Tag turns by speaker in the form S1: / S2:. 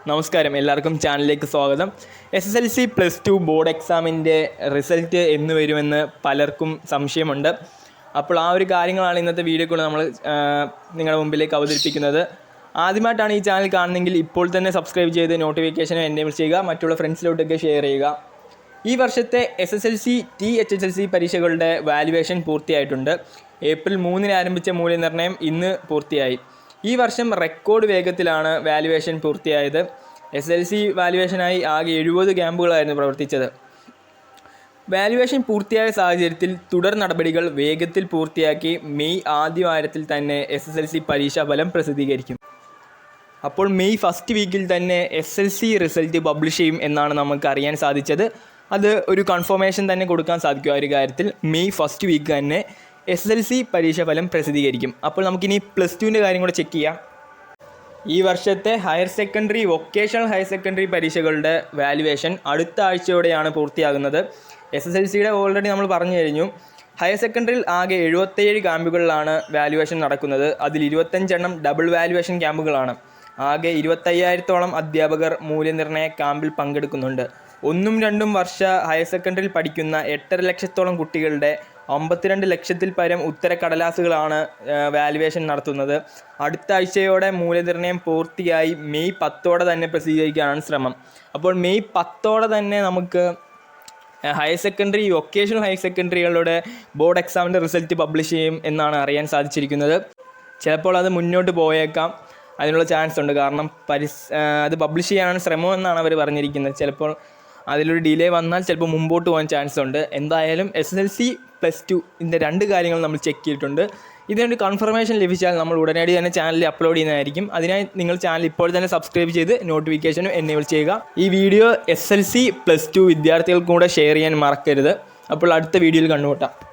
S1: നമസ്കാരം, എല്ലാവർക്കും ചാനലിലേക്ക് സ്വാഗതം. SSLC +2 ബോർഡ് എക്സാമിൻ്റെ റിസൾട്ട് എന്ന് വരുമെന്ന് പലർക്കും സംശയമുണ്ട്. അപ്പോൾ ആ ഒരു കാര്യങ്ങളാണ് ഇന്നത്തെ വീഡിയോയിൽ നമ്മൾ നിങ്ങളുടെ മുമ്പിലേക്ക് അവതരിപ്പിക്കുന്നത്. ആദ്യമായിട്ടാണ് ഈ ചാനൽ കാണുന്നതെങ്കിൽ ഇപ്പോൾ തന്നെ സബ്സ്ക്രൈബ് ചെയ്ത് നോട്ടിഫിക്കേഷൻ എനേബിൾ ചെയ്യുക, മറ്റുള്ള ഫ്രണ്ട്സിലോട്ടൊക്കെ ഷെയർ ചെയ്യുക. ഈ വർഷത്തെ SSLC THSLC പരീക്ഷകളുടെ വാല്യുവേഷൻ പൂർത്തിയായിട്ടുണ്ട്. ഏപ്രിൽ 3 ആരംഭിച്ച മൂല്യനിർണ്ണയം ഇന്ന് പൂർത്തിയായി. ഈ വർഷം റെക്കോർഡ് വേഗത്തിലാണ് വാല്യുവേഷൻ പൂർത്തിയായത്. SSLC വാല്യുവേഷനായി ആകെ 70 ക്യാമ്പുകളായിരുന്നു പ്രവർത്തിച്ചത്. വാല്യുവേഷൻ പൂർത്തിയായ സാഹചര്യത്തിൽ തുടർ നടപടികൾ വേഗത്തിൽ പൂർത്തിയാക്കി മെയ് ആദ്യ വാരത്തിൽ തന്നെ SSLC പരീക്ഷാഫലം പ്രസിദ്ധീകരിക്കും. അപ്പോൾ മെയ് ഫസ്റ്റ് വീക്കിൽ തന്നെ SSLC റിസൾട്ട് പബ്ലിഷ് ചെയ്യും എന്നാണ് നമുക്ക് അറിയാൻ സാധിച്ചത്. അത് ഒരു കൺഫർമേഷൻ തന്നെ കൊടുക്കാൻ സാധിക്കും. ആ ഒരു കാര്യത്തിൽ മെയ് ഫസ്റ്റ് വീക്ക് തന്നെ SSLC പരീക്ഷാഫലം പ്രസിദ്ധീകരിക്കും. അപ്പോൾ നമുക്കിനി +2ൻ്റെ കാര്യം കൂടെ ചെക്ക് ചെയ്യാം. ഈ വർഷത്തെ higher secondary, vocational higher secondary പരീക്ഷകളുടെ വാല്യുവേഷൻ അടുത്ത ആഴ്ചയോടെയാണ് പൂർത്തിയാകുന്നത്. SSLCയുടെ ഓൾറെഡി നമ്മൾ പറഞ്ഞു കഴിഞ്ഞു. ഹയർ സെക്കൻഡറിയിൽ ആകെ 77 ക്യാമ്പുകളിലാണ് വാല്യുവേഷൻ നടക്കുന്നത്. അതിൽ 25 ഡബിൾ വാല്യുവേഷൻ ക്യാമ്പുകളാണ്. ആകെ 25,000-ഓളം അധ്യാപകർ മൂല്യനിർണ്ണയ ക്യാമ്പിൽ പങ്കെടുക്കുന്നുണ്ട്. 1ഉം 2ഉം വർഷ ഹയർ സെക്കൻഡറിയിൽ പഠിക്കുന്ന 8.5 ലക്ഷത്തോളം കുട്ടികളുടെ 52 ലക്ഷത്തിൽ പരം ഉത്തരക്കടലാസുകളാണ് വാല്യുവേഷൻ നടത്തുന്നത്. അടുത്ത ആഴ്ചയോടെ മൂല്യനിർണ്ണയം പൂർത്തിയായി മെയ് 10 തന്നെ പ്രസിദ്ധീകരിക്കാനാണ് ശ്രമം. അപ്പോൾ മെയ് 10 തന്നെ നമുക്ക് ഹയർ സെക്കൻഡറി, വൊക്കേഷണൽ ഹയർ സെക്കൻഡറികളുടെ ബോർഡ് എക്സാമിൻ്റെ റിസൾട്ട് പബ്ലിഷ് ചെയ്യും എന്നാണ് അറിയാൻ സാധിച്ചിരിക്കുന്നത്. ചിലപ്പോൾ അത് മുന്നോട്ട് പോയേക്കാം, അതിനുള്ള ചാൻസ് ഉണ്ട്. കാരണം അത് പബ്ലിഷ് ചെയ്യാനാണ് ശ്രമം എന്നാണ് അവർ പറഞ്ഞിരിക്കുന്നത്. ചിലപ്പോൾ അതിലൊരു ഡിലേ വന്നാൽ ചിലപ്പോൾ മുമ്പോട്ട് പോകാൻ ചാൻസ് ഉണ്ട്. എന്തായാലും SSLC +2 ഇതിൻ്റെ 2 കാര്യങ്ങൾ നമ്മൾ ചെക്ക് ചെയ്തിട്ടുണ്ട്. ഇതിനൊരു കൺഫർമേഷൻ ലഭിച്ചാൽ നമ്മൾ ഉടനടി തന്നെ ചാനലിൽ അപ്ലോഡ് ചെയ്യുന്നതായിരിക്കും. അതിനായി നിങ്ങൾ ചാനൽ ഇപ്പോൾ തന്നെ സബ്സ്ക്രൈബ് ചെയ്ത് നോട്ടിഫിക്കേഷനും എനേബിൾ ചെയ്യുക. ഈ വീഡിയോ SSLC +2 വിദ്യാർത്ഥികൾക്കും കൂടെ ഷെയർ ചെയ്യാൻ മറക്കരുത്. അപ്പോൾ അടുത്ത വീഡിയോയിൽ കണ്ടുമുട്ടാം.